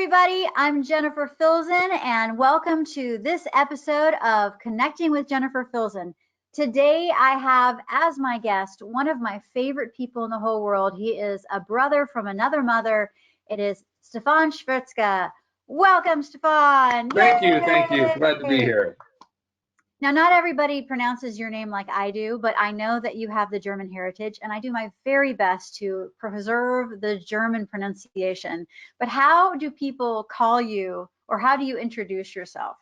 everybody, I'm Jennifer Filzen, and welcome to this episode of Connecting with Jennifer Filzen. Today I have as my guest one of my favorite people in the whole world. He is a brother from another mother. It is Stephan Schwirzke. Welcome, Stephan. Thank you. Glad to be here. Now, not everybody pronounces your name like I do, but I know that you have the German heritage, and I do my very best to preserve the German pronunciation. But how do people call you, or how do you introduce yourself?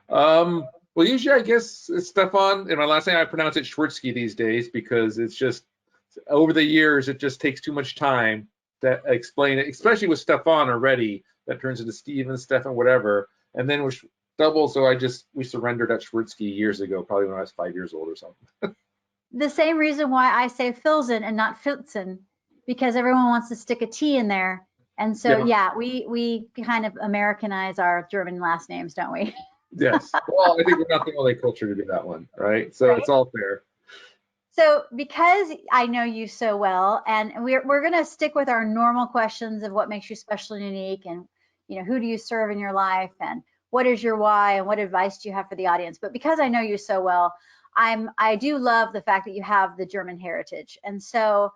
Well, usually I guess it's Stephan, and my last name I pronounce it Schwirzke these days because it's just over the years it just takes too much time to explain it, especially with Stephan already. That turns into Steven, Stefan, whatever, and then with double, so we surrendered at Schwirzke years ago, probably when I was 5 years old or something. The same reason why I say Filzen and not Filzen, because everyone wants to stick a T in there. And so, yeah, we kind of Americanize our German last names, don't we? Yes. Well, I think we're not the only culture to do that one, right? So It's all fair. So because I know you so well, and we're going to stick with our normal questions of what makes you special and unique, and who do you serve in your life, and what is your why, and what advice do you have for the audience? But because I know you so well, I do love the fact that you have the German heritage, and so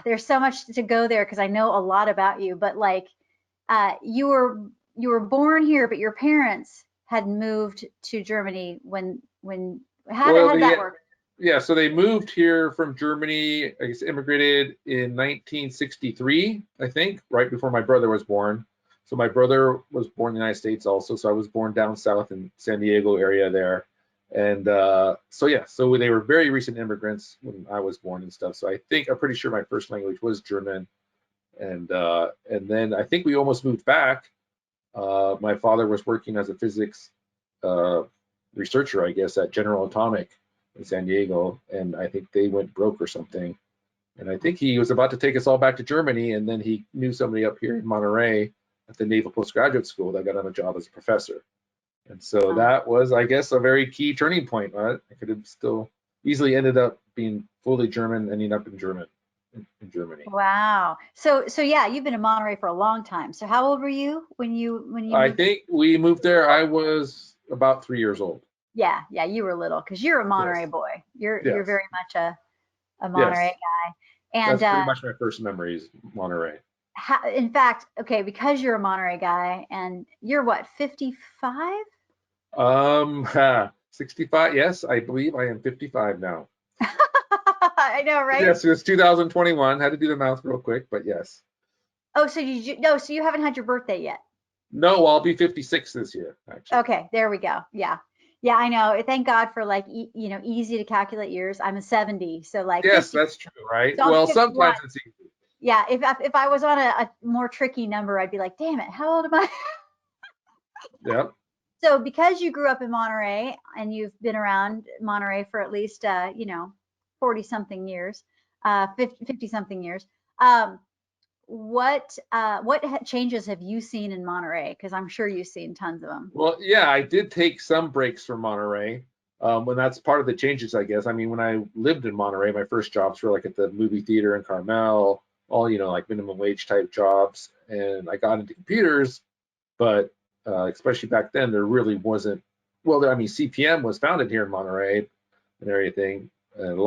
there's so much to go there because I know a lot about you. But like, you were born here, but your parents had moved to Germany how did that work? Yeah, so they moved here from Germany, I guess immigrated in 1963, I think, right before my brother was born. So my brother was born in the United States also, so I was born down south in San Diego area there. And so they were very recent immigrants when I was born and stuff. So I'm pretty sure my first language was German. And then I think we almost moved back. My father was working as a physics researcher, I guess, at General Atomic in San Diego, and I think they went broke or something. And I think he was about to take us all back to Germany, and then he knew somebody up here in Monterey at the Naval Postgraduate School that got him a job as a professor. And so that was, I guess, a very key turning point. Right? I could have still easily ended up being fully German, ending up in Germany. Wow. So yeah, you've been in Monterey for a long time. So how old were you when you I think we moved there. I was about 3 years old. Yeah, you were little because you're a Monterey boy. You're very much a Monterey guy. And that's pretty much my first memories, Monterey. In fact, okay, because you're a Monterey guy, and you're what, 55? 65. Yes, I believe I am 55 now. I know, right? Yes, it's 2021. Had to do the math real quick, but yes. Oh, so you haven't had your birthday yet? No, I'll be 56 this year, actually. Okay, there we go. Yeah, I know. Thank God for like easy to calculate years. I'm a 70, so like. Yes, that's true, right? So well, sometimes it's easy. Yeah, if I was on a more tricky number, I'd be like, damn it, how old am I? Yep. So because you grew up in Monterey and you've been around Monterey for at least 40 something years, 50 something years, what changes have you seen in Monterey? Because I'm sure you've seen tons of them. Well, yeah, I did take some breaks from Monterey. When that's part of the changes, I guess. I mean, when I lived in Monterey, my first jobs were like at the movie theater in Carmel, all like minimum wage type jobs, and I got into computers, but especially back then, there really wasn't. Well, I mean, CPM was founded here in Monterey and everything, and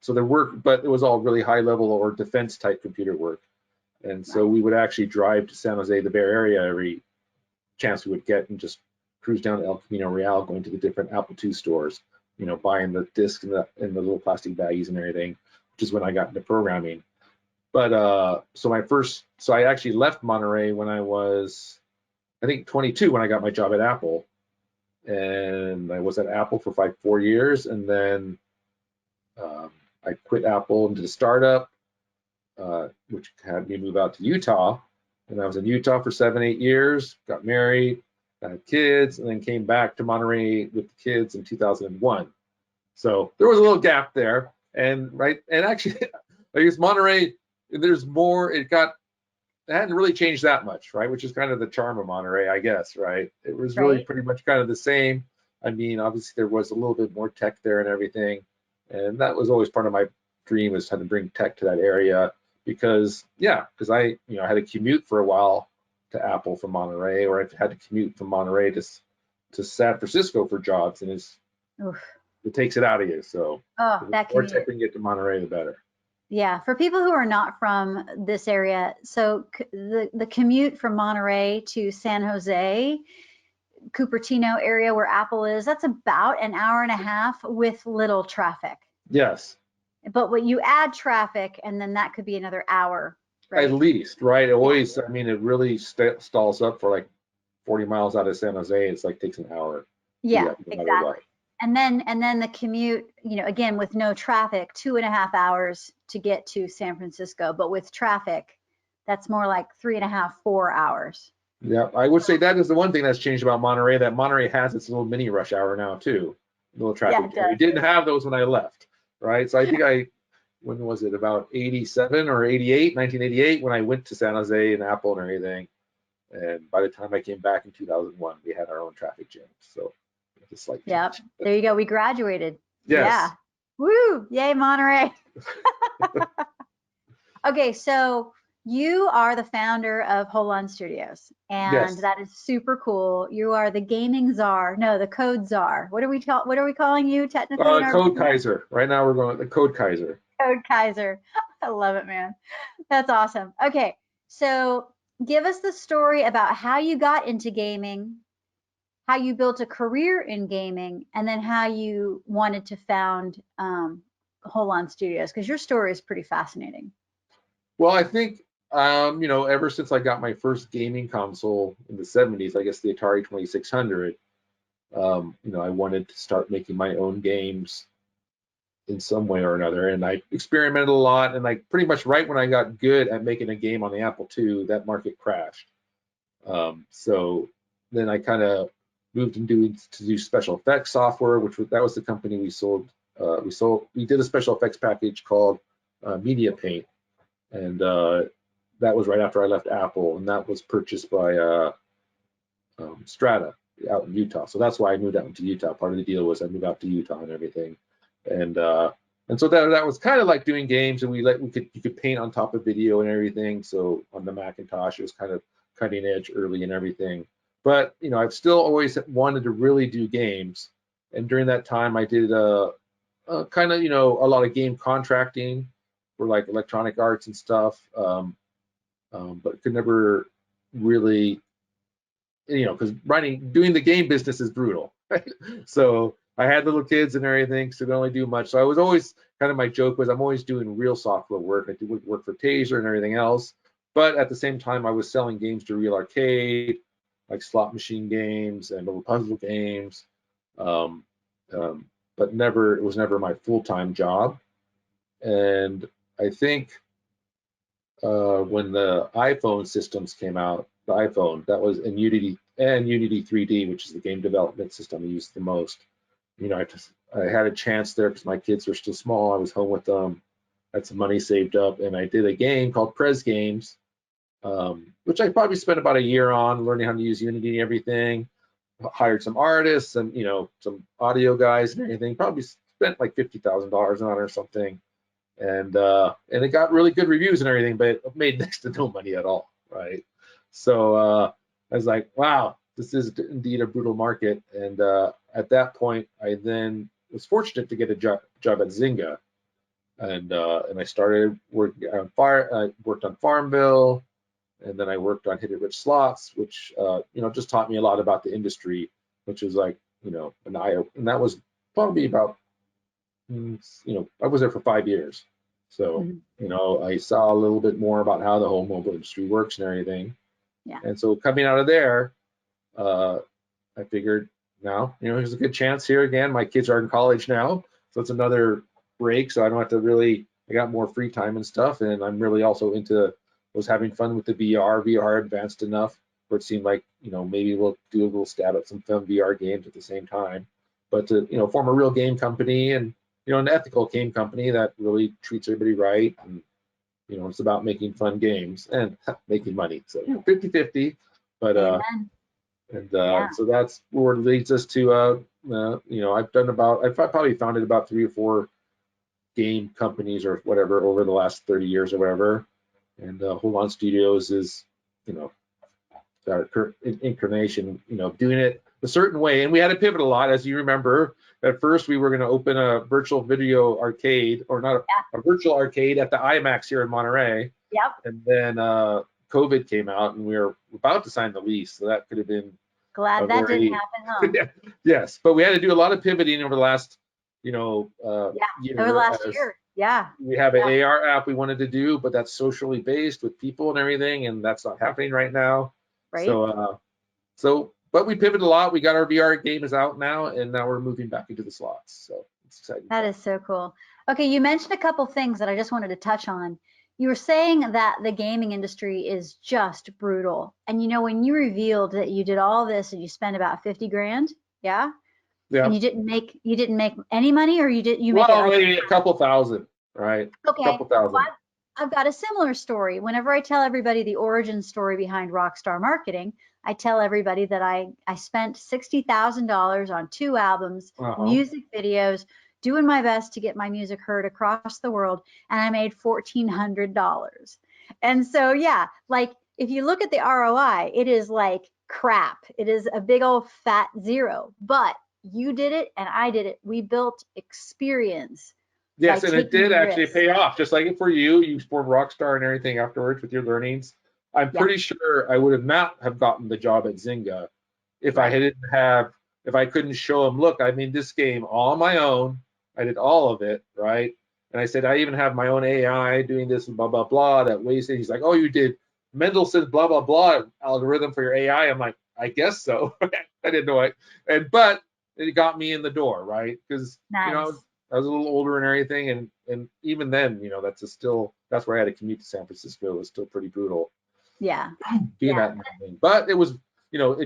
there were, but it was all really high level or defense type computer work. And so we would actually drive to San Jose, the Bay Area, every chance we would get and just cruise down to El Camino Real, going to the different Apple II stores, buying the discs and the little plastic baggies and everything, which is when I got into programming. But so I actually left Monterey when I was, I think, 22 when I got my job at Apple. And I was at Apple for 4 years. And then I quit Apple and did a startup, which had me move out to Utah. And I was in Utah for 7-8 years, got married, had kids, and then came back to Monterey with the kids in 2001. So there was a little gap there. And actually, I guess Monterey, there's more, it hadn't really changed that much, right? Which is kind of the charm of Monterey, I guess, right? It was really pretty much kind of the same. I mean, obviously there was a little bit more tech there and everything. And that was always part of my dream, was how to bring tech to that area. because I had to commute for a while to Apple from Monterey, or I've had to commute from Monterey to San Francisco for jobs, and it takes it out of you. So the more tech we can get to Monterey, the better. Yeah, for people who are not from this area, so the commute from Monterey to San Jose, Cupertino area where Apple is, that's about an hour and a half with little traffic. Yes. But what you add traffic, and then that could be another hour. Right? At least, right? It always, I mean, it really stalls up for like 40 miles out of San Jose. It's like takes an hour. Yeah, exactly. And then the commute, again, with no traffic, 2.5 hours to get to San Francisco. But with traffic, that's more like 3.5, 4 hours. Yeah, I would say that is the one thing that's changed about Monterey, that Monterey has its little mini rush hour now too. Little traffic. Yeah, we didn't have those when I left, right? So I think when was it, about 87 or 88, 1988, when I went to San Jose and Apple and everything. And by the time I came back in 2001, we had our own traffic jam. So it's like, yep, there you go. We graduated. Yes. Yeah. Woo! Yay, Monterey. Okay, so you are the founder of Holon Studios, and that is super cool. You are the gaming czar. No, the code czar. What are we calling you technically? Code Kaiser. Right now we're going with the Code Kaiser. Code Kaiser. I love it, man. That's awesome. Okay, so give us the story about how you got into gaming, how you built a career in gaming, and then how you wanted to found Holon Studios, because your story is pretty fascinating. Well, I think, ever since I got my first gaming console in the 70s, I guess the Atari 2600, I wanted to start making my own games in some way or another. And I experimented a lot, and like pretty much right when I got good at making a game on the Apple II, that market crashed. So then I kind of moved to do special effects software, that was the company we sold. We did a special effects package called Media Paint, and that was right after I left Apple, and that was purchased by Strata out in Utah. So that's why I moved out into Utah. Part of the deal was I moved out to Utah and everything, and so that was kind of like doing games, and you could paint on top of video and everything. So on the Macintosh, it was kind of cutting edge early and everything. But I've still always wanted to really do games, and during that time I did kind of a lot of game contracting for like Electronic Arts and stuff, but could never really, because doing the game business is brutal, right? So I had little kids and everything, so I could only do much. So I was always kind of, my joke was I'm always doing real software work. I did work for Kaiser and everything else, but at the same time I was selling games to Real Arcade, like slot machine games and little puzzle games, but it was never my full-time job. And I think when the iPhone systems came out, the iPhone, that was in Unity 3D, which is the game development system I used the most. I had a chance there because my kids were still small. I was home with them, had some money saved up, and I did a game called Prez Games, which I probably spent about a year on learning how to use Unity and everything. Hired some artists and some audio guys and everything. Probably spent like $50,000 on it or something, and it got really good reviews and everything, but it made next to no money at all, right? So I was like, wow, this is indeed a brutal market. And at that point, I then was fortunate to get a job at Zynga, and I started working on I worked on Farmville. And then I worked on Hit It Rich Slots, which just taught me a lot about the industry, which was like an eye opener. And that was probably about I was there for 5 years, so I saw a little bit more about how the whole mobile industry works and everything. Yeah. And so coming out of there, I figured now there's a good chance here again. My kids are in college now, so it's another break, so I don't have to really. I got more free time and stuff, and I'm really also was having fun with the VR advanced enough where it seemed like, maybe we'll do a little stab at some fun VR games at the same time. But to, form a real game company and, an ethical game company that really treats everybody right. And, it's about making fun games and making money. So 50-50. But, so that's where it leads us to, I've probably founded about 3 or 4 game companies or whatever over the last 30 years or whatever. and Holon Studios is, you know, that incarnation, you know, doing it a certain way. And we had to pivot a lot, as you remember. At first, we were going to open a virtual video arcade, or not a virtual arcade at the IMAX here in Monterey. Yep. And then COVID came out, and we were about to sign the lease, so that could have been glad that didn't happen, huh? Yes, but we had to do a lot of pivoting over the last, you know, year. Over the last year. Yeah. We have an AR app we wanted to do, but that's socially based with people and everything, and that's not happening right now. Right. So, but we pivoted a lot. We got our VR game is out now, and now we're moving back into the slots. So it's exciting. That is so cool. Okay, you mentioned a couple things that I just wanted to touch on. You were saying that the gaming industry is just brutal. And you know, when you revealed that you did all this and you spent about 50 grand, yeah? Yeah. And you didn't make any money, or you made well, maybe a couple thousand, right? Okay. A couple thousand. Well, I've got a similar story. Whenever I tell everybody the origin story behind Rockstar Marketing, I tell everybody that I spent $60,000 on 2 albums, music videos, doing my best to get my music heard across the world, and I made $1,400. And so, yeah, like if you look at the ROI, it is like crap. It is a big old fat zero. But you did it and I did it. We built experience. Yes, and it did actually pay off. Just like for you, you formed Rockstar and everything afterwards with your learnings. I'm pretty sure I would have not have gotten the job at Zynga if I couldn't show them, look, I made this game all on my own. I did all of it, right? And I said, I even have my own AI doing this and blah, blah, blah, that wasted. He's like, oh, you did Mendelssohn's blah, blah, blah algorithm for your AI. I'm like, I guess so. I didn't know it. But it got me in the door, right? Because, you know, I was a little older and everything. And even then, you know, that's where I had to commute to San Francisco. It was still pretty brutal. Yeah. Being that thing. But it was, you know,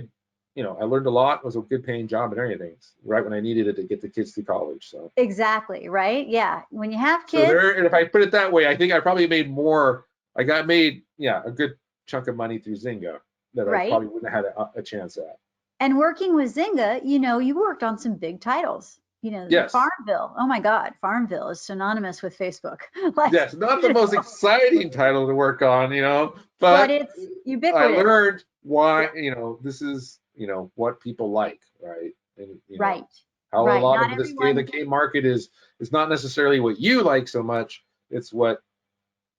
I learned a lot. It was a good paying job and everything, right when I needed it to get the kids through college. So exactly, right? Yeah. When you have kids. So and if I put it that way, I think I probably made more. I made a good chunk of money through Zynga that I probably wouldn't have had a chance at. And working with Zynga, you know, you worked on some big titles. You know, Farmville. Oh my God, Farmville is synonymous with Facebook. Like, yes, not the most exciting title to work on, you know, but it's ubiquitous. I learned why, you know, this is, you know, what people like, right? And you know, how a lot of the game market is not necessarily what you like so much. It's what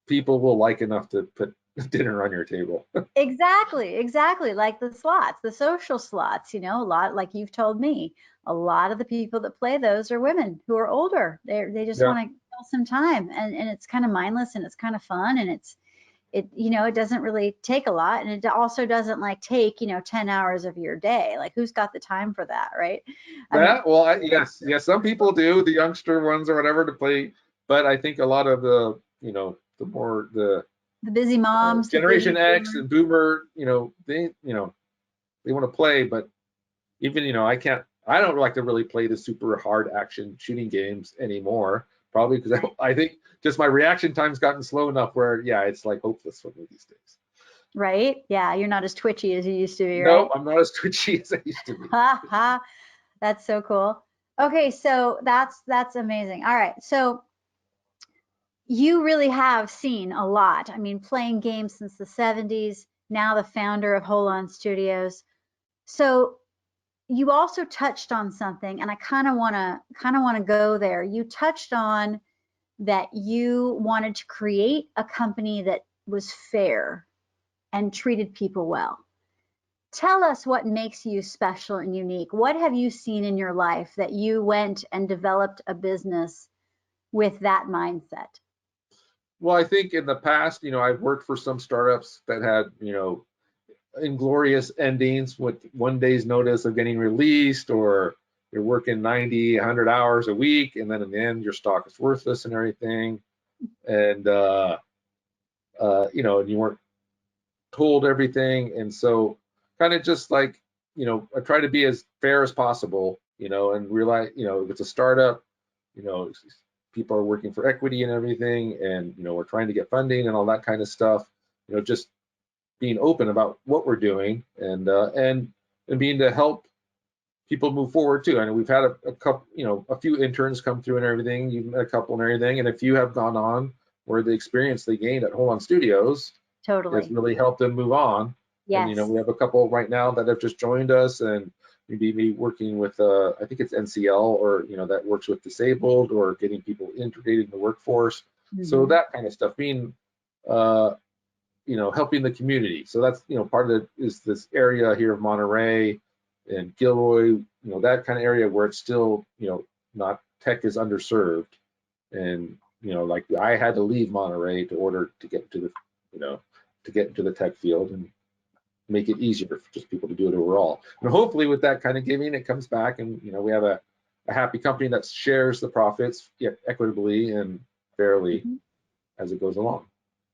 people will like enough to put dinner on your table. Exactly. Like the slots, the social slots, you know, a lot, like you've told me, a lot of the people that play those are women who are older. They just want to kill some time, and it's kind of mindless and it's kind of fun, and it you know, it doesn't really take a lot, and it also doesn't like take, you know, 10 hours of your day. Like who's got the time for that, right? Yes, some people do, the youngster ones or whatever to play, but I think a lot of the, you know, the busy moms, Generation X and Boomer, you know, they want to play, but even, you know, I don't like to really play the super hard action shooting games anymore, probably because I think just my reaction time's gotten slow enough where, it's like hopeless for me these days. Right? Yeah, you're not as twitchy as you used to be, right? No, I'm not as twitchy as I used to be. That's so cool. Okay, so that's amazing. All right, so you really have seen a lot. I mean, playing games since the 70s, now the founder of Holon Studios. So you also touched on something, and I kind of want to go there. You touched on that you wanted to create a company that was fair and treated people well. Tell us what makes you special and unique. What have you seen in your life that you went and developed a business with that mindset? Well, I think in the past, you know, I've worked for some startups that had, you know, inglorious endings with one day's notice of getting released, or you're working 90, 100 hours a week, and then in the end your stock is worthless and everything, and you know, and you weren't told everything. And so kind of just like, you know, I try to be as fair as possible, you know, and realize, you know, if it's a startup, you know, people are working for equity and everything, and you know, we're trying to get funding and all that kind of stuff, you know, just being open about what we're doing, and being to help people move forward too. I know we've had a couple, you know, a few interns come through and everything. You've met a couple and everything, and a few have gone on where the experience they gained at Holon Studios has really helped them move on. Yes. And we have a couple right now that have just joined us, and maybe working with I think it's NCL, or that works with disabled or getting people integrated in the workforce. So that kind of stuff, being helping the community. So that's part of it is this area here of Monterey and Gilroy, that kind of area where it's still not tech is underserved, and like I had to leave Monterey to get to the tech field and make it easier for just people to do it overall. And hopefully with that kind of giving, it comes back, and we have a happy company that shares the profits equitably and fairly as it goes along.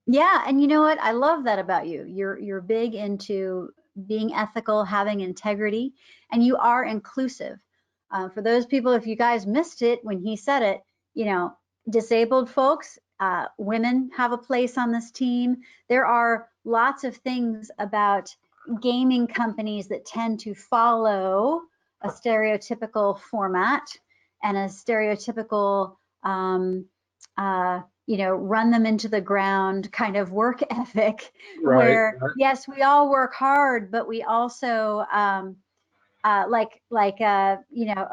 Yeah, and you know what? I love that about you. You're big into being ethical, having integrity, and you are inclusive. For those people, if you guys missed it when he said it, disabled folks, women have a place on this team. There are lots of things about gaming companies that tend to follow a stereotypical format and a stereotypical run them into the ground kind of work ethic, where yes, we all work hard, but we also like a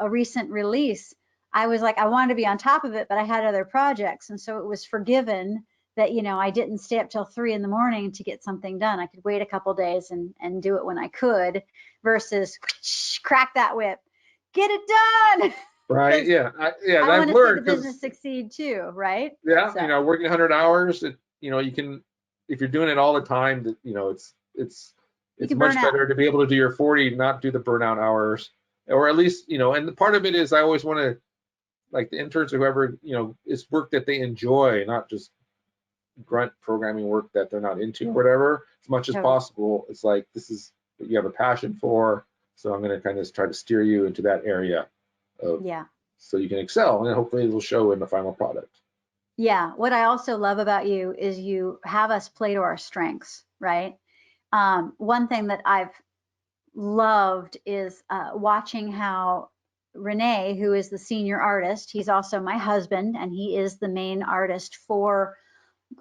recent release, I was like, I wanted to be on top of it, but I had other projects, and so it was forgiven that I didn't stay up till 3 in the morning to get something done. I could wait a couple days and do it when I could, versus crack that whip, get it done. Right. Yeah. I want to see the business succeed too. Right. Yeah. So. Working 100 hours, you can, if you're doing it all the time, it's much better to be able to do your 40, not do the burnout hours, or at least, and part of it is I always want to, like the interns or whoever, it's work that they enjoy, not just grunt programming work that they're not into or whatever. As much as possible, it's like, this is what you have a passion for. So I'm going to kind of try to steer you into that area. So you can excel, and hopefully it will show in the final product. Yeah, what I also love about you is you have us play to our strengths, right? One thing that I've loved is watching how Renee, who is the senior artist, he's also my husband, and he is the main artist for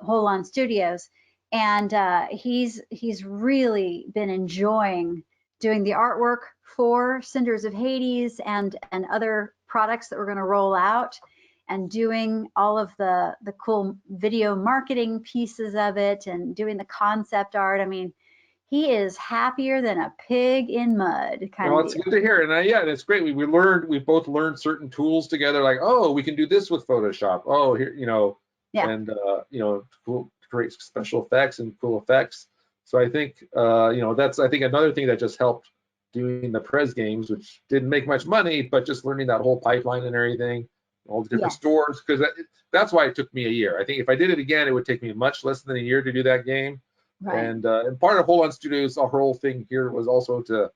Holon Studios, and he's really been enjoying doing the artwork for Cinders of Hades and other products that we're going to roll out, and doing all of the cool video marketing pieces of it, and doing the concept art. I mean, he is happier than a pig in mud. Well, it's good to hear, and it's great. We both learned certain tools together, like, oh, we can do this with Photoshop. Oh, here, and cool, create special effects and cool effects. So I think that's another thing that just helped doing the Prez games, which didn't make much money, but just learning that whole pipeline and everything, all the different stores, because that's why it took me a year. I think if I did it again, it would take me much less than a year to do that game. Right. And part of Holon Studios, our whole thing here was also to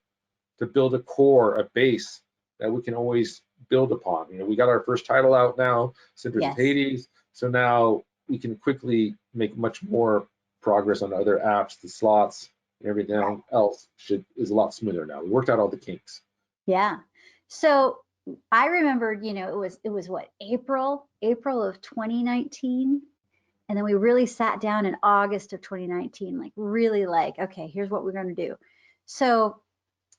build a core, a base that we can always build upon. We got our first title out now, Cinders of Hades, so now we can quickly make much more progress on other apps. The slots and everything else is a lot smoother now. We worked out all the kinks. Yeah. So I remembered, it was what, April of 2019. And then we really sat down in August of 2019, okay, here's what we're going to do. So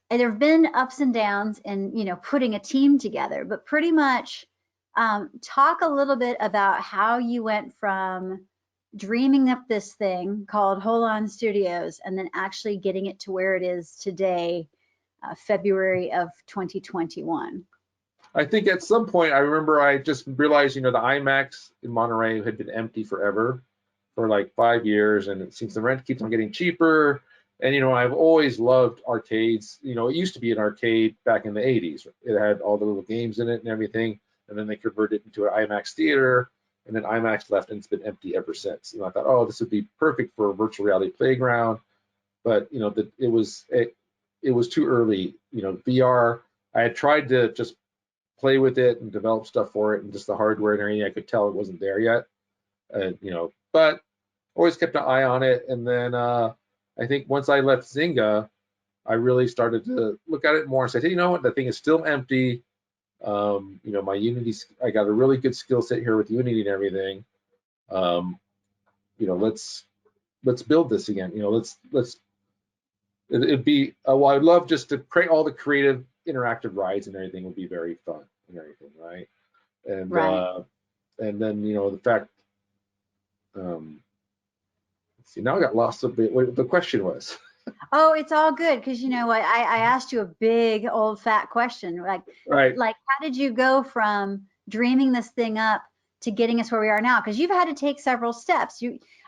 there have been ups and downs in, putting a team together, but pretty much talk a little bit about how you went from dreaming up this thing called Holon Studios and then actually getting it to where it is today, February of 2021. I think at some point, I remember I just realized, the IMAX in Monterey had been empty forever, for like 5 years, and it seems the rent keeps on getting cheaper. And, I've always loved arcades. It used to be an arcade back in the 80s. It had all the little games in it and everything, and then they converted it into an IMAX theater, and then IMAX left, and it's been empty ever since. And I thought, oh, this would be perfect for a virtual reality playground. But, it was too early. VR, I had tried to just play with it and develop stuff for it, and just the hardware and everything, I could tell it wasn't there yet. But always kept an eye on it. And then I think once I left Zynga, I really started to look at it more and say, hey, what, the thing is still empty. My Unity, I got a really good skill set here with Unity and everything. let's build this again. It'd be well, I'd love just to create all the creative interactive rides and everything would be very fun and everything, right? And Right. And then the fact, let's see, now I got lost a bit. What the question was? Oh, it's all good because you know what? I asked you a big old fat question. Right. Like how did you go from dreaming this thing up to getting us where we are now? Because you've had to take several steps.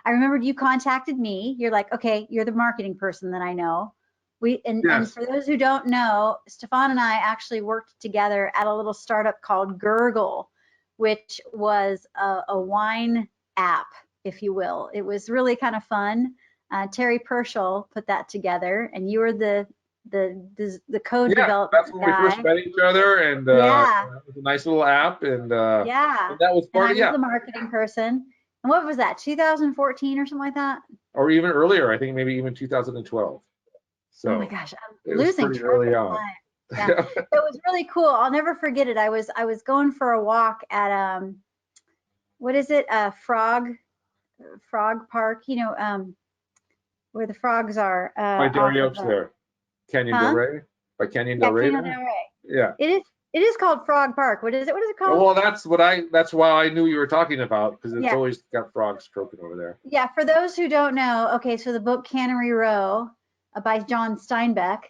I remembered you contacted me. You're like, okay, you're the marketing person that I know. And Yes. for those who don't know, Stephan and I actually worked together at a little startup called Gurgle, which was a wine app, if you will. It was really kind of fun. Terry Pershall put that together, and you were the code Yeah, that's development when we first guy. met each other, and Yeah, it was a nice little app, and yeah. that was And part I of, was yeah, the marketing person. And what was that? 2014 or something like that? or even earlier. I think maybe even 2012. Oh my So gosh, I'm it was losing pretty track early of on. time. Yeah, it was really cool. I'll never forget it. I was going for a walk at what is it? Frog Park. Where the frogs are By off Derry of Oaks there, Canyon Del huh? Rey, by Canyon Del Yeah, Rey Canyon there. Del Rey. Yeah. It is called Frog Park. What is it? What is it called? Well, that's why I knew you were talking about, because it's Yeah. always got frogs croaking over there. Yeah, for those who don't know, okay, so the book Cannery Row by John Steinbeck,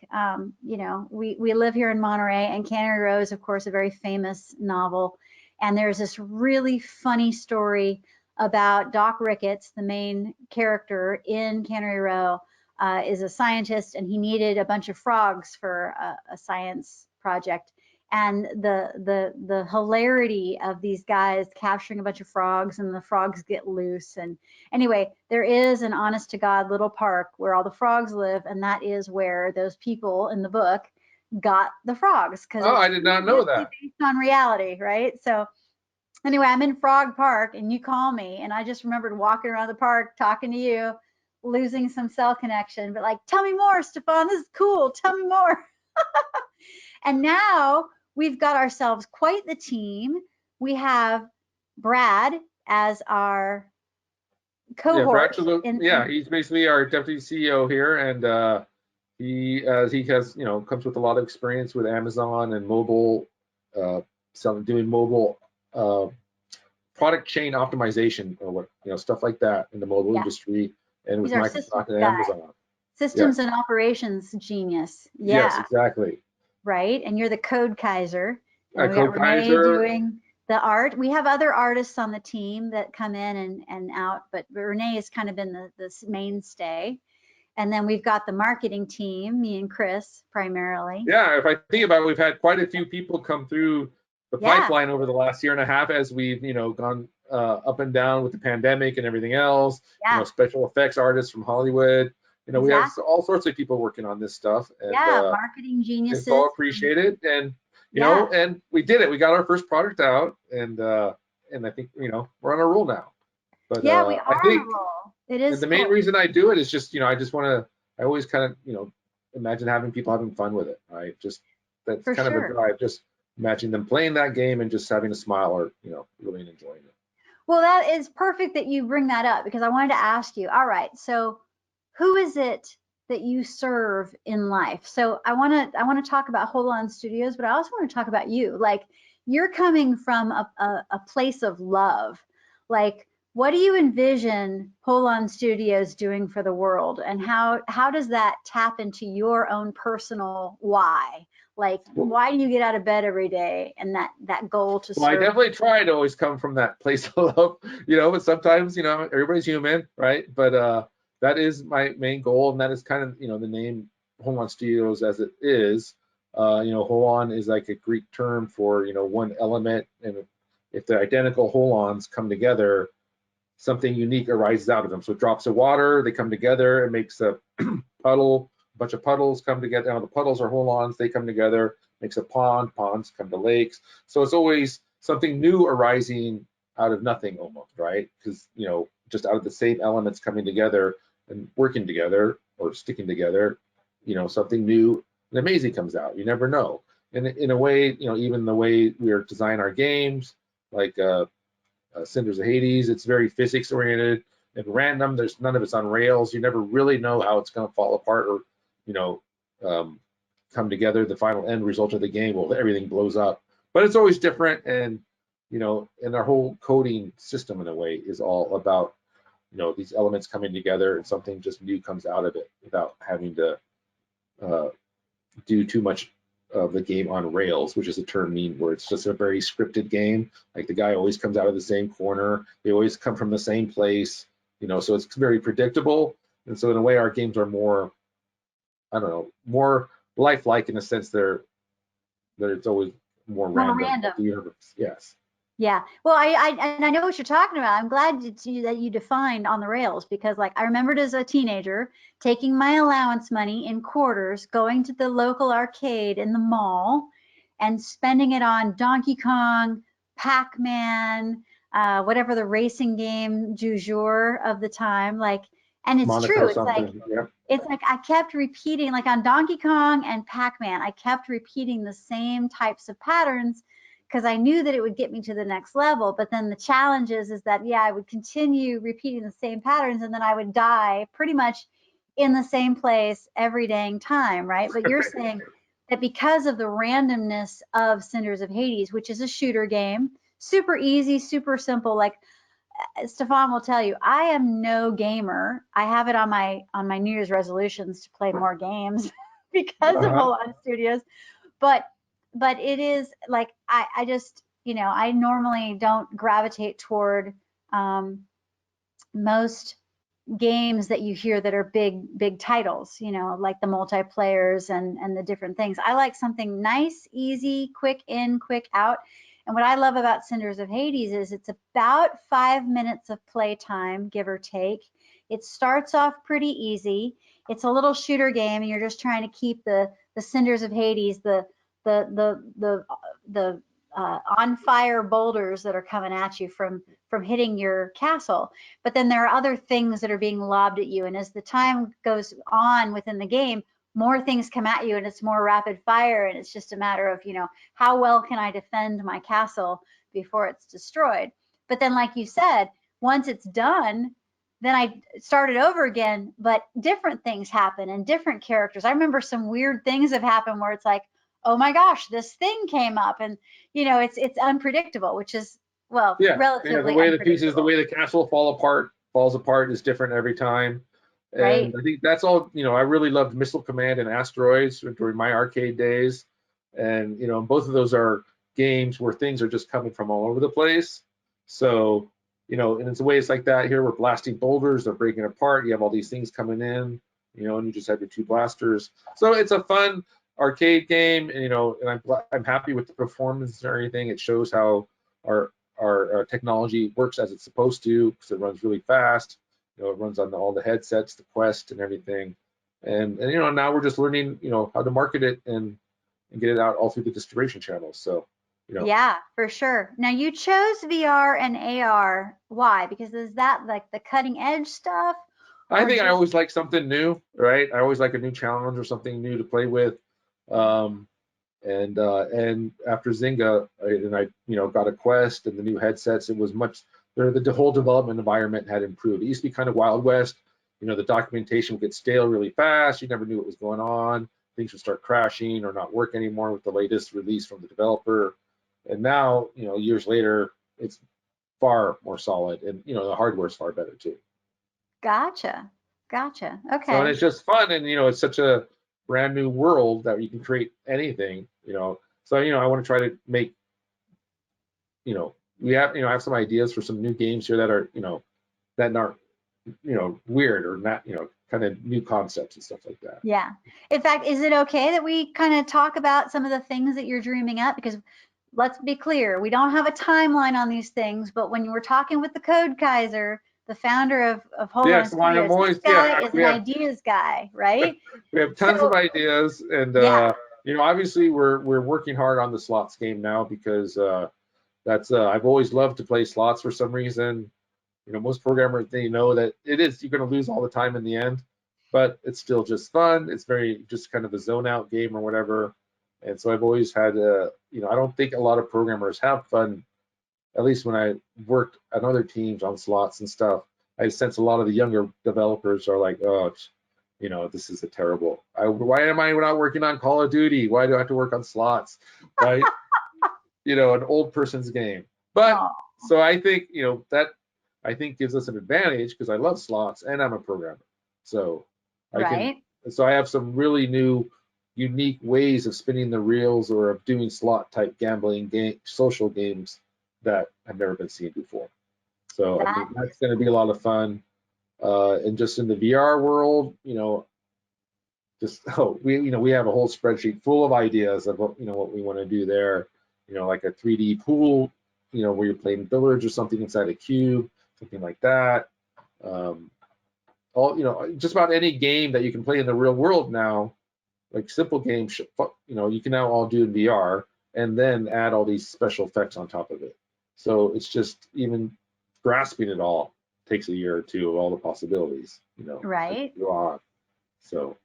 we live here in Monterey, and Cannery Row is, of course, a very famous novel. And there's this really funny story about Doc Ricketts, the main character in Cannery Row, is a scientist, and he needed a bunch of frogs for a science project. And the hilarity of these guys capturing a bunch of frogs, and the frogs get loose. And anyway, there is an honest to God little park where all the frogs live, and that is where those people in the book got the frogs, because Oh, it's I did not know loosely that. based on reality, right? So anyway, I'm in Frog Park, and you call me, and I just remembered walking around the park talking to you, losing some cell connection, but like, tell me more, Stephan. This is cool. Tell me more. And now we've got ourselves quite the team. We have Brad as our Yeah, Brad cohort Chalou, in, yeah, he's basically our deputy CEO here, and he has comes with a lot of experience with Amazon and mobile, doing mobile uh, product chain optimization, or what stuff like that in the mobile yeah, industry, and he's with our systems Microsoft and guy, Amazon. systems Yes, and operations genius. yes, Yeah, exactly. right. And you're the code Kaiser. And we got Code Renee Kaiser. doing the art. We have other artists on the team that come in and out, but Renee has kind of been the mainstay. And then we've got the marketing team, me and Chris primarily. Yeah, if I think about it, we've had quite a few people come through the Yeah, pipeline over the last year and a half as we've, gone up and down with the pandemic and everything else. yeah, Special effects artists from Hollywood. We have exactly. all sorts of people working on this stuff, and Yeah, marketing it's geniuses. all appreciated. And Yeah, and we did it. We got our first product out, and I think we're on a roll now. But yeah, we I are on a think roll. It is the main cool. reason I do it is just I just want to. I always kind of imagine having people having fun with it, right? Just that's For kind of a sure. drive. Just imagining them playing that game and just having a smile, or really enjoying it. Well, that is perfect that you bring that up, because I wanted to ask you, all right, so who is it that you serve in life? So I want to talk about Holon Studios, but I also want to talk about you. Like, you're coming from a place of love. Like, what do you envision Holon Studios doing for the world, and how does that tap into your own personal why? Like, Well, why do you get out of bed every day, and that goal to well, I serve? definitely try to always come from that place of love, but sometimes everybody's human, right? But that is my main goal, and that is kind of the name Holon Studios as it is. Holon is like a Greek term for one element, and if the identical holons come together, something unique arises out of them. So drops of water, they come together, it makes a puddle, a bunch of puddles come together. Now the puddles are holons, they come together, makes a pond, ponds come to lakes. So it's always something new arising out of nothing almost, right? Because, just out of the same elements coming together and working together or sticking together, something new and amazing comes out. You never know. And in a way, even the way we design our games, like Cinders of Hades, it's very physics oriented, and random. There's none of it's on rails. You never really know how it's going to fall apart or, you know, come together. The final end result of the game, well, everything blows up. But it's always different, and you know, and our whole coding system in a way is all about, you know, these elements coming together and something just new comes out of it without having to do too much of the game on rails, which is a term mean where it's just a very scripted game. Like the guy always comes out of the same corner. They always come from the same place, you know, so it's very predictable. And so in a way, our games are more, I don't know, more lifelike in the sense that it's always more random. The universe, yes. Yeah, well, I know what you're talking about. I'm glad that you defined on the rails, because like I remembered as a teenager taking my allowance money in quarters, going to the local arcade in the mall and spending it on Donkey Kong, Pac-Man, whatever the racing game du jour of the time, like, and it's Monaco true. It's something. like, Yep. it's like I kept repeating, like on Donkey Kong and Pac-Man, I kept repeating the same types of patterns because I knew that it would get me to the next level. But then the challenge is that, yeah, I would continue repeating the same patterns and then I would die pretty much in the same place every dang time, right? But you're saying that because of the randomness of Cinders of Hades, which is a shooter game, super easy, super simple, like Stephan will tell you, I am no gamer. I have it on my New Year's resolutions to play more games because of Holon Studios. But it is like I just, you know, I normally don't gravitate toward most games that you hear that are big titles, you know, like the multiplayers and the different things. I like something nice, easy, quick in, quick out. And what I love about Cinders of Hades is it's about 5 minutes of playtime, give or take. It starts off pretty easy. It's a little shooter game, and you're just trying to keep the Cinders of Hades, the on fire boulders that are coming at you from hitting your castle. But then there are other things that are being lobbed at you, and as the time goes on within the game, more things come at you, and it's more rapid fire, and it's just a matter of, you know, how well can I defend my castle before it's destroyed. But then, like you said, once it's done, then I started over again, but different things happen and different characters. I remember some weird things have happened where it's like, oh my gosh, this thing came up, and you know, it's unpredictable, which is, well, relatively the way the pieces, the way the castle falls apart is different every time. And right. I think that's all, you know, I really loved Missile Command and Asteroids during my arcade days. And, you know, both of those are games where things are just coming from all over the place. So, you know, and it's ways like that here, we're blasting boulders, they're breaking apart, you have all these things coming in, you know, and you just have your two blasters. So it's a fun arcade game, and you know, and I'm happy with the performance and everything. It shows how our technology works as it's supposed to, because it runs really fast. You know, it runs on all the headsets, the Quest, and everything. And you know, now we're just learning, you know, how to market it and get it out all through the distribution channels. So, you know. Yeah, for sure. Now you chose VR and AR. Why? Because is that like the cutting edge stuff? I think I always like something new, right? I always like a new challenge or something new to play with. And after Zynga, I you know, got a Quest and the new headsets, it was much, the whole development environment had improved. It used to be kind of Wild West. You know, the documentation would get stale really fast. You never knew what was going on. Things would start crashing or not work anymore with the latest release from the developer. And now, you know, years later, it's far more solid, and you know, the hardware is far better too. Gotcha. Okay. So, and it's just fun, and you know, it's such a brand new world that you can create anything, you know. So, you know, I want to try to make, you know, I have some ideas for some new games here that are, you know, that aren't, you know, weird or not, you know, kind of new concepts and stuff like that. Yeah. In fact, is it okay that we kind of talk about some of the things that you're dreaming up? Because let's be clear, we don't have a timeline on these things, but when you were talking with the Code Kaiser, the founder of Holon Studios, this guy is an ideas guy, right? We have tons of ideas, and you know, obviously we're working hard on the slots game now, because that's I've always loved to play slots for some reason. You know, most programmers, they know that you're going to lose all the time in the end, but it's still just fun. It's very just kind of a zone out game or whatever. And so I've always had, you know, I don't think a lot of programmers have fun, at least when I worked at other teams on slots and stuff. I sense a lot of the younger developers are like, oh, this is a terrible. Why am I not working on Call of Duty? Why do I have to work on slots? Right? An old person's game. But Oh, so I think, that I think gives us an advantage because I love slots and I'm a programmer. So right. I have some really new, unique ways of spinning the reels or of doing slot type gambling game, social games that have never been seen before. So I That mean, that's going to be a lot of fun. And just in the VR world, we have a whole spreadsheet full of ideas of what we want to do there. Like a 3D pool, where you're playing billiards or something inside a cube, something like that. Just about any game that you can play in the real world now, like simple games, you can now all do in VR, and then add all these special effects on top of it. So it's just even grasping it all takes a year or two of all the possibilities, right. So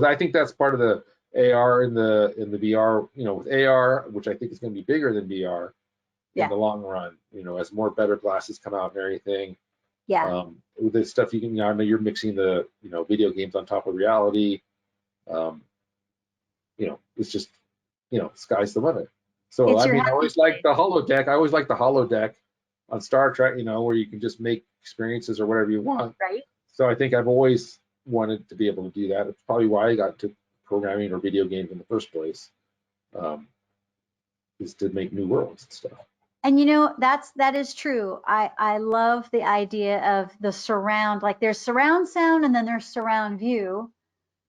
I think that's part of the AR in the VR, with AR, which I think is going to be bigger than VR in Yeah. the long run, as more better glasses come out and everything. Yeah. With this stuff, I know you're mixing the, video games on top of reality. It's just, sky's the limit. So, It's I your mean, I happy always like place. the holodeck. I always like the holodeck on Star Trek, where you can just make experiences or whatever you want. Right. So I think I've always wanted to be able to do that. It's probably why I got into programming or video games in the first place, is to make new worlds and stuff. And that is true. I love the idea of the surround, like there's surround sound and then there's surround view,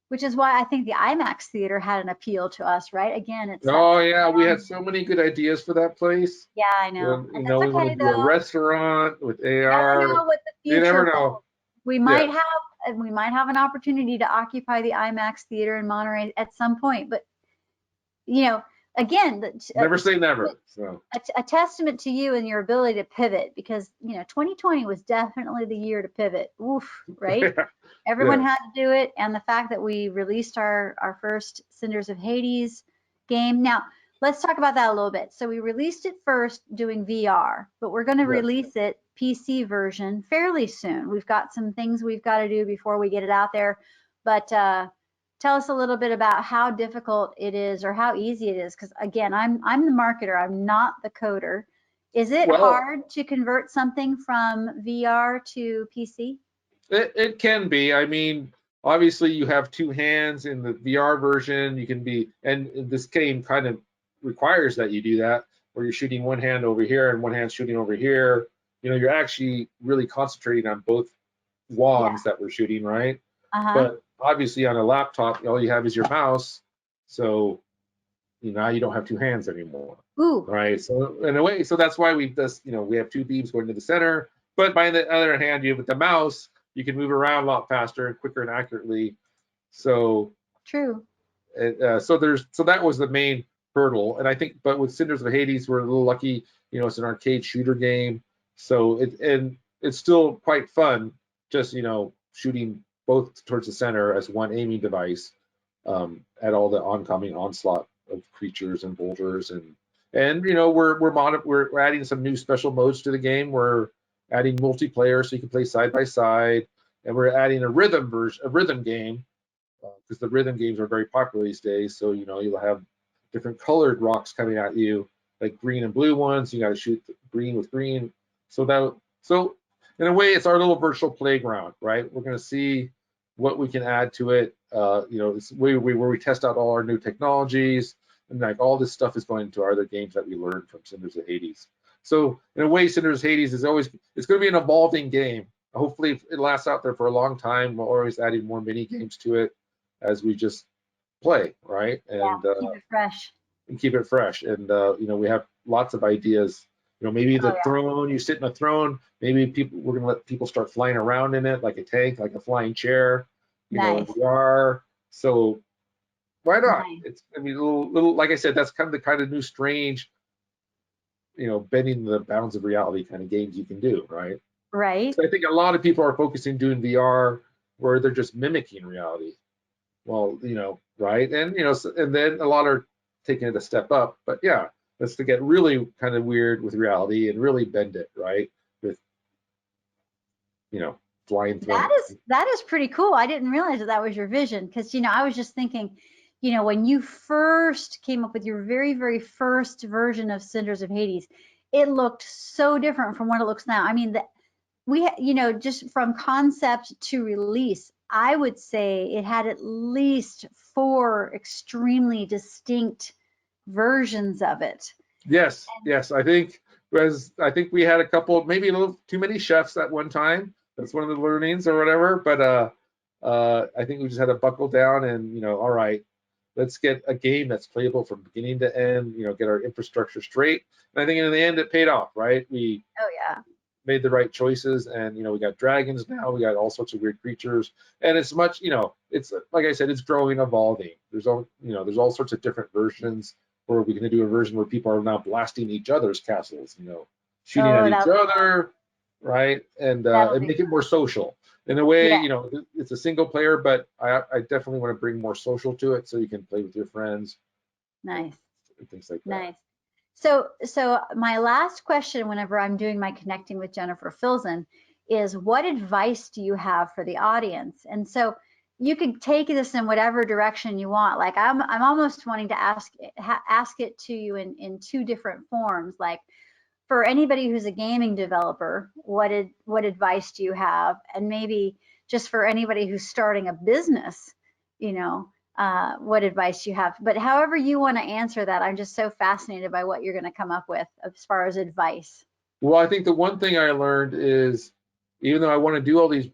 which is why I think the IMAX theater had an appeal to us, right? Again, it's that Oh yeah, we had surround so view. many good ideas for that place. Yeah, I know. We That's want okay to do a though. restaurant with You never AR. know what the You never future know. holds. We Yeah. might have an opportunity to occupy the IMAX theater in Monterey at some point, but again, Never say never. So. a testament to you and your ability to pivot, because 2020 was definitely the year to pivot. Oof, right? Everyone Yes. had to do it, and the fact that we released our first Cinders of Hades game. Now, let's talk about that a little bit. So we released it first doing VR, but we're going to Yes. release it PC version fairly soon. We've got some things we've got to do before we get it out there, but tell us a little bit about how difficult it is or how easy it is, because again, I'm the marketer, I'm not the coder. Is it hard to convert something from VR to PC? It can be. I mean, obviously you have two hands in the VR version. You can be, and this game kind of requires that you do that, where you're shooting one hand over here and one hand shooting over here. You're actually really concentrating on both wands that we're shooting, right? But obviously on a laptop, all you have is your mouse. So now you don't have two hands anymore. Ooh. Right. So in a way, so that's why we have two beams going to the center. But by the other hand, with the mouse, you can move around a lot faster and quicker and accurately. So true. So that was the main hurdle. And I think, but with Cinders of Hades, we're a little lucky. It's an arcade shooter game, so it's still quite fun. Just shooting both towards the center as one aiming device at all the oncoming onslaught of creatures and boulders and we're adding some new special modes to the game. We're adding multiplayer so you can play side by side, and we're adding a rhythm game because the rhythm games are very popular these days. So you'll have different colored rocks coming at you, like green and blue ones. You got to shoot green with green. So in a way, it's our little virtual playground, right? We're going to see what we can add to it. It's where we test out all our new technologies, and like all this stuff is going into our other games that we learned from Cinders of Hades. So in a way, Cinders of Hades it's going to be an evolving game. Hopefully, it lasts out there for a long time. We're always adding more mini games to it as we just play, right? And keep it fresh. And keep it fresh. And we have lots of ideas. Maybe the throne. You sit in a throne. Maybe we're gonna let people start flying around in it, like a tank, like a flying chair. Nice. In VR. So why not? Nice. It's a little like I said, that's kind of the kind of new strange, bending the bounds of reality kind of games you can do, right? Right. So I think a lot of people are focusing doing VR where they're just mimicking reality. Well, right? And and then a lot are taking it a step up. But yeah, that's to get really kind of weird with reality and really bend it, right? With flying through. That is pretty cool. I didn't realize that was your vision, because I was just thinking, when you first came up with your very, very first version of Cinders of Hades, it looked so different from what it looks now. I mean, just from concept to release, I would say it had at least 4 extremely distinct versions of it. Yes. I think we had a couple, maybe a little too many chefs at one time. That's one of the learnings or whatever. But I think we just had to buckle down and all right, let's get a game that's playable from beginning to end. Get our infrastructure straight. And I think in the end it paid off, right? We made the right choices, and we got dragons now. We got all sorts of weird creatures, and it's much. It's like I said, it's growing, evolving. There's all sorts of different versions. Or we're going to do a version where people are now blasting each other's castles, shooting at each other, right? And make it more social. In a way, it's a single player, but I definitely want to bring more social to it, so you can play with your friends. Nice. And things like that. Nice. So my last question, whenever I'm doing my connecting with Jennifer Filzen, is what advice do you have for the audience? And so you could take this in whatever direction you want. Like I'm almost wanting to ask it to you in 2 different forms. Like, for anybody who's a gaming developer, what advice do you have? And maybe just for anybody who's starting a business, what advice you have. But however you want to answer that, I'm just so fascinated by what you're going to come up with as far as advice. Well, I think the one thing I learned is, even though I want to do all these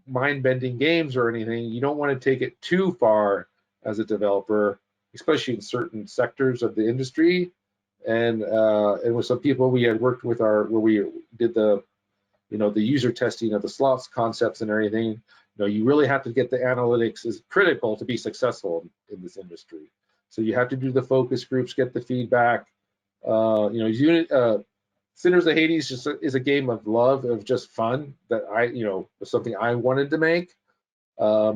mind-bending games or anything, you don't want to take it too far as a developer, especially in certain sectors of the industry. And with some people we had worked with where we did the user testing of the slots concepts and everything. You really have to get the analytics is critical to be successful in this industry. So you have to do the focus groups, get the feedback. Cinders of Hades just is a game of love, of just fun, that was something I wanted to make. But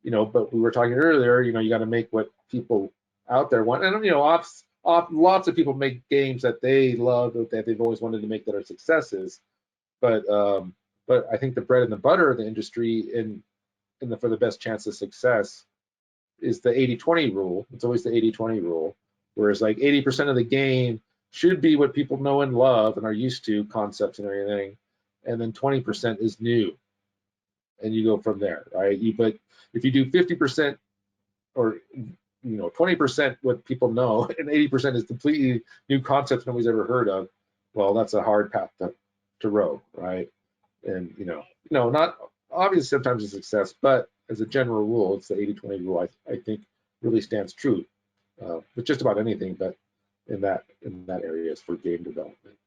we were talking earlier, you got to make what people out there want. And lots of people make games that they love, that they've always wanted to make, that are successes. But I think the bread and the butter of the industry for the best chance of success is the 80-20 rule. It's always the 80-20 rule, whereas like 80% of the game should be what people know and love and are used to, concepts and everything, and then 20% is new, and you go from there, right? But if you do 50% or 20% what people know, and 80% is completely new concepts nobody's ever heard of, well, that's a hard path to row, right? And not obviously sometimes a success, but as a general rule, it's the 80-20 rule. I think really stands true with just about anything, but in that area is for game development.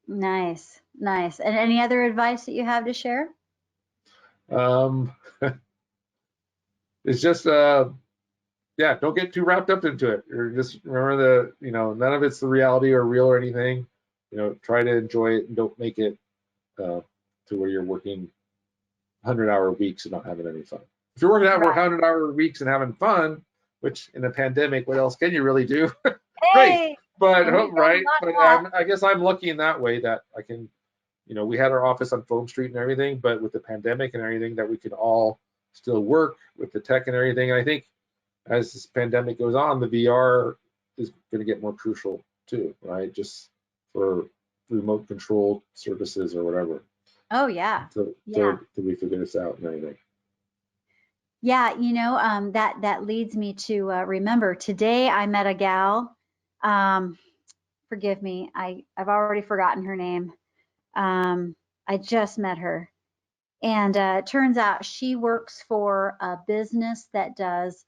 Nice. And any other advice that you have to share? It's just don't get too wrapped up into it. Or just remember none of it's the reality or real or anything. Try to enjoy it and don't make it to where you're working 100-hour weeks and not having any fun. If you're working 100-hour weeks and having fun, which in a pandemic, what else can you really do? Great. But right, but I guess I'm lucky in that way that I can, we had our office on Foam Street and everything, but with the pandemic and everything, that we can all still work with the tech and everything. And I think as this pandemic goes on, the VR is going to get more crucial too, right? Just for remote controlled services or whatever. Oh yeah. So we figure this out and everything. Yeah, that leads me to remember today I met a gal. Forgive me, I've already forgotten her name. I just met her, and it turns out she works for a business that does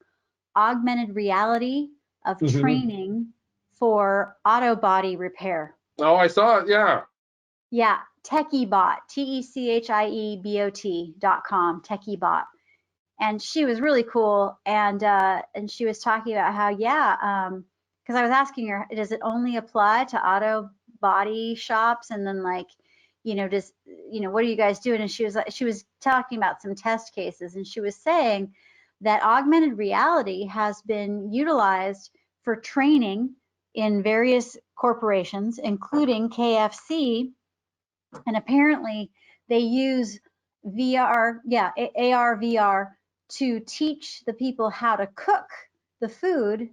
augmented reality of training for auto body repair. Oh, I saw it. Yeah. Yeah, TechieBot, TechieBot.com, TechieBot. And she was really cool, and she was talking about how because I was asking her, does it only apply to auto body shops? And then what are you guys doing? And she was talking about some test cases, and she was saying that augmented reality has been utilized for training in various corporations, including KFC, and apparently they use VR, yeah, AR, VR, to teach the people how to cook the food,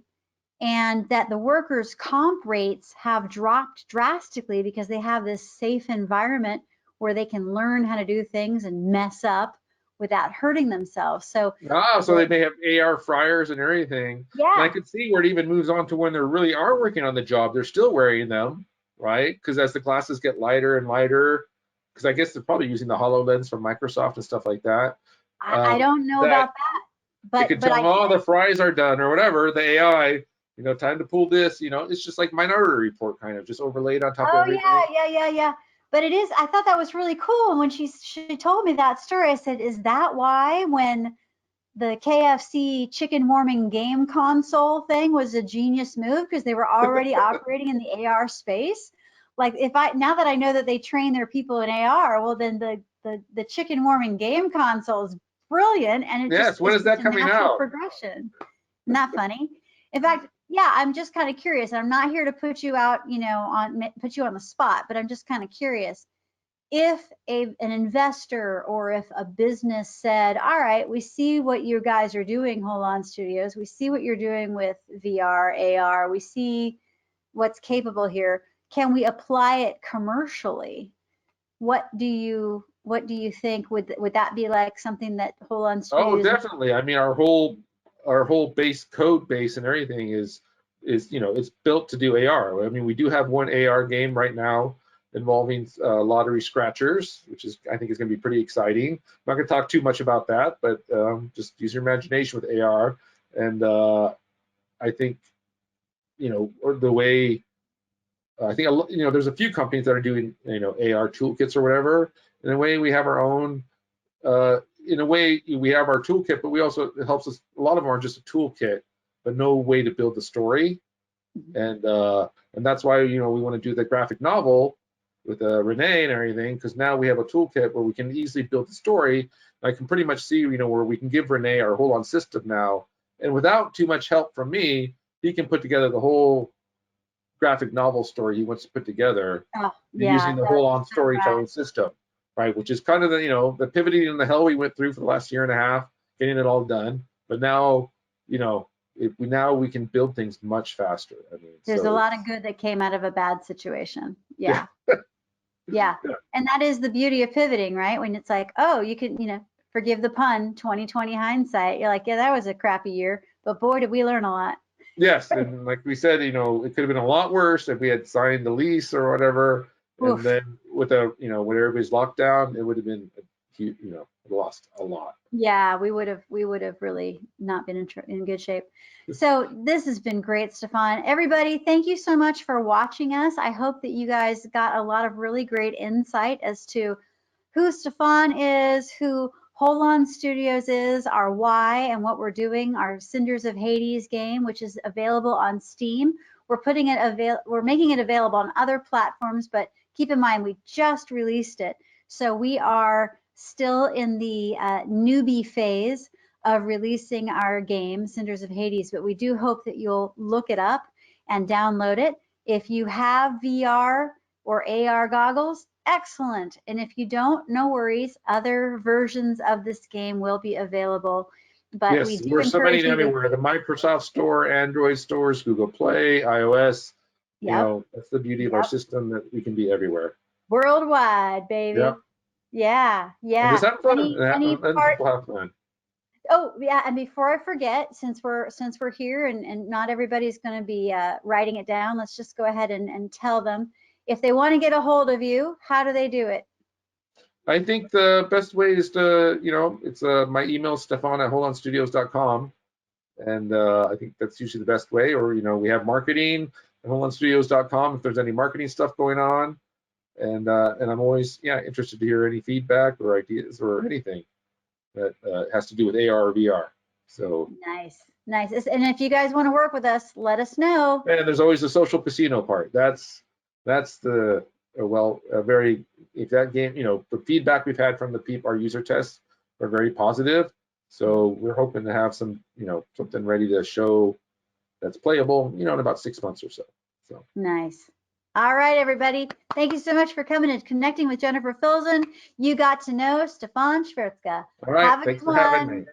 and that the workers' comp rates have dropped drastically because they have this safe environment where they can learn how to do things and mess up without hurting themselves. So, So they may have AR fryers and everything. And I yeah, could see where it even moves on to when they really are working on the job, they're still wearing them, right? Because as the glasses get lighter and lighter, because I guess they're probably using the HoloLens from Microsoft and stuff like that. I don't know That about that, it could but tell I them, oh, can. the fries are done or whatever. The AI, time to pull this. It's just like Minority Report, kind of just overlaid on top of Oh everything. yeah. But it is. I thought that was really cool. And when she told me that story, I said, "Is that why when the KFC chicken warming game console thing was a genius move because they were already operating in the AR space? Like if I now that I know that they train their people in AR, well then the chicken warming game console is brilliant, and Yes, when it's is just that a coming natural out? progression. Isn't that funny? In fact, yeah, I'm just kind of curious. I'm not here to put you out, put you on the spot, but I'm just kind of curious if an investor or if a business said, all right, we see what you guys are doing, Holon Studios, we see what you're doing with VR, AR, we see what's capable here. Can we apply it commercially? What do you think? Would that be like something that Holon Oh, Studios? definitely. I mean, our whole base code base and everything is it's built to do AR. I mean, we do have one AR game right now involving lottery scratchers, which is I think is going to be pretty exciting. I'm not going to talk too much about that, but just use your imagination with AR. And I think or the way I think there's a few companies that are doing AR toolkits or whatever. In a way, we have our own. In a way, we have our toolkit, but we also it helps us. A lot of them are just a toolkit, but no way to build the story, and that's why we want to do the graphic novel with Renee and everything, because now we have a toolkit where we can easily build the story. I can pretty much see where we can give Renee our whole on system now, and without too much help from me, he can put together the whole graphic novel story he wants to put together Oh, using yeah, the that would whole be on so rad. storytelling system, right? Which is kind of the pivoting and the hell we went through for the last year and a half, getting it all done. But now, we can build things much faster. I mean, There's a so lot of good that came out of a bad situation. yeah, Yeah. Yeah. And that is the beauty of pivoting, right? When it's like, oh, you can, forgive the pun, 2020 hindsight. You're like, yeah, that was a crappy year, but boy, did we learn a lot. yes, and like we said, it could have been a lot worse if we had signed the lease or whatever, and Oof. then when everybody's locked down, it would have been huge, lost a lot. Yeah, we would have really not been in good shape. So this has been great, Stefan. Everybody, thank you so much for watching us. I hope that you guys got a lot of really great insight as to who Stefan is, who Holon Studios is, our why, and what we're doing. Our Cinders of Hades game, which is available on Steam. We're making it available on other platforms, but keep in mind we just released it, so we are still in the newbie phase of releasing our game, Cinders of Hades. But we do hope that you'll look it up and download it. If you have VR or AR goggles, excellent. And if you don't, no worries. Other versions of this game will be available. But we Yes, do we're encourage submitting you to, everywhere. The Microsoft Store, Android stores, Google Play, iOS. yep, That's the beauty of our yep, system that we can be everywhere. worldwide, Yep. baby. Yeah, And yeah. just have fun Any and part. people have fun. Oh, yeah, and before I forget, since we're here and not everybody's going to be writing it down, let's just go ahead and tell them if they want to get a hold of you, how do they do it? I think the best way is to, it's my email, Stefan@holonstudios.com. And I think that's usually the best way. Or, we have marketing at holonstudios.com if there's any marketing stuff going on. And I'm always, interested to hear any feedback or ideas or anything that has to do with AR or VR. So, Nice, nice. And if you guys want to work with us, let us know. and there's always the social casino part. That's the very if that game, the feedback we've had from the people, our user tests are very positive. So we're hoping to have some, something ready to show that's playable, in about 6 months or so. So Nice, All right, everybody. Thank you so much for coming and connecting with Jennifer Filzen. You got to know Stephan Schwirzke. All right. Have a Thanks good for having one. me.